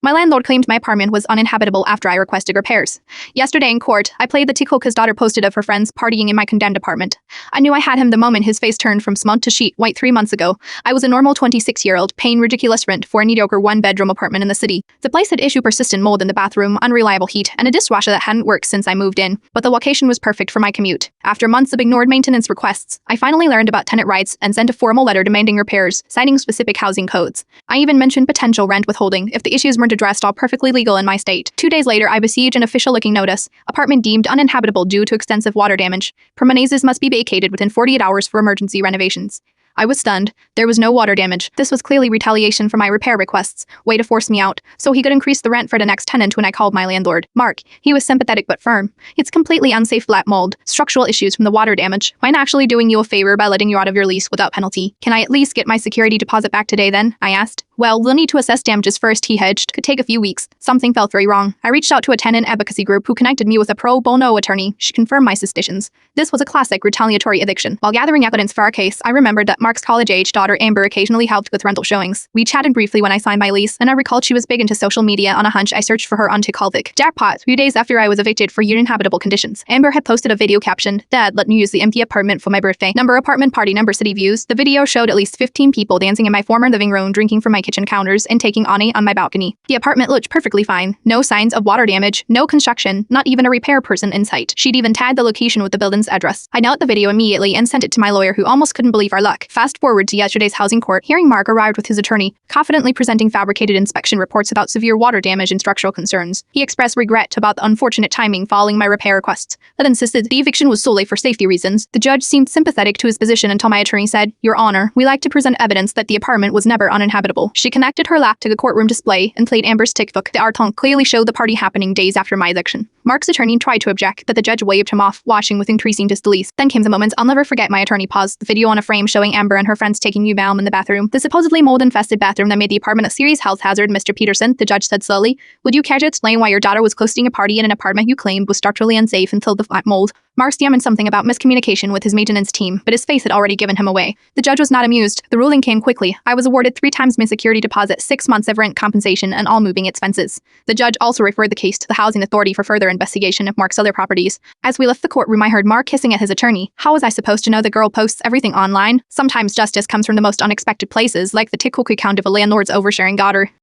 My landlord claimed my apartment was uninhabitable after I requested repairs. Yesterday in court, I played the tickle because daughter posted of her friends partying in my condemned apartment. I knew I had him the moment his face turned from smut to sheet white 3 months ago. I was a normal 26-year-old paying ridiculous rent for a mediocre one-bedroom apartment in the city. The place had issue persistent mold in the bathroom, unreliable heat, and a dishwasher that hadn't worked since I moved in. But the location was perfect for my commute. After months of ignored maintenance requests, I finally learned about tenant rights and sent a formal letter demanding repairs, citing specific housing codes. I even mentioned potential rent withholding if the issues weren't addressed, all perfectly legal in my state. 2 days later, I besieged an official-looking notice. Apartment deemed uninhabitable due to extensive water damage. Premises must be vacated within 48 hours for emergency renovations. I was stunned. There was no water damage. This was clearly retaliation for my repair requests. Way to force me out, so he could increase the rent for the next tenant when I called my landlord. Mark. He was sympathetic but firm. It's completely unsafe flat mold, structural issues from the water damage. I'm actually doing you a favor by letting you out of your lease without penalty. Can I at least get my security deposit back today then? I asked. Well, we'll need to assess damages first, he hedged. Could take a few weeks. Something felt very wrong. I reached out to a tenant advocacy group who connected me with a pro bono attorney. She confirmed my suspicions. This was a classic retaliatory eviction. While gathering evidence for our case, I remembered that Mark's college-age daughter Amber occasionally helped with rental showings. We chatted briefly when I signed my lease, and I recalled she was big into social media. On a hunch, I searched for her on TikTok. Jackpot. 3 days after I was evicted for uninhabitable conditions, Amber had posted a video captioned, "Dad, let me use the empty apartment for my birthday. Number apartment party, number city views." The video showed at least 15 people dancing in my former living room, drinking from my kitchen counters, and taking Ani on my balcony. The apartment looked perfectly fine. No signs of water damage, no construction, not even a repair person in sight. She'd even tagged the location with the building's address. I knelt the video immediately and sent it to my lawyer, who almost couldn't believe our luck. Fast forward to yesterday's housing court hearing. Mark arrived with his attorney, confidently presenting fabricated inspection reports about severe water damage and structural concerns. He expressed regret about the unfortunate timing following my repair requests, but insisted the eviction was solely for safety reasons. The judge seemed sympathetic to his position until my attorney said, "Your Honor, we like to present evidence that the apartment was never uninhabitable." She connected her lap to the courtroom display and played Amber's TikTok. The artwork clearly showed the party happening days after my eviction. Mark's attorney tried to object, but the judge waved him off, watching with increasing disbelief. Then came the moment I'll never forget. My attorney paused the video on a frame showing Amber and her friends taking U-Balm in the bathroom. The supposedly mold-infested bathroom that made the apartment a serious health hazard. "Mr. Peterson," the judge said slowly, "would you care to explain why your daughter was hosting a party in an apartment you claimed was structurally unsafe until the flat mold?" Mark stammered something about miscommunication with his maintenance team, but his face had already given him away. The judge was not amused. The ruling came quickly. I was awarded 3 times my security deposit, 6 months of rent compensation, and all moving expenses. The judge also referred the case to the Housing Authority for further investigation of Mark's other properties. As we left the courtroom, I heard Mark hissing at his attorney. How was I supposed to know the girl posts everything online? Sometimes justice comes from the most unexpected places, like the TikTok account of a landlord's oversharing daughter.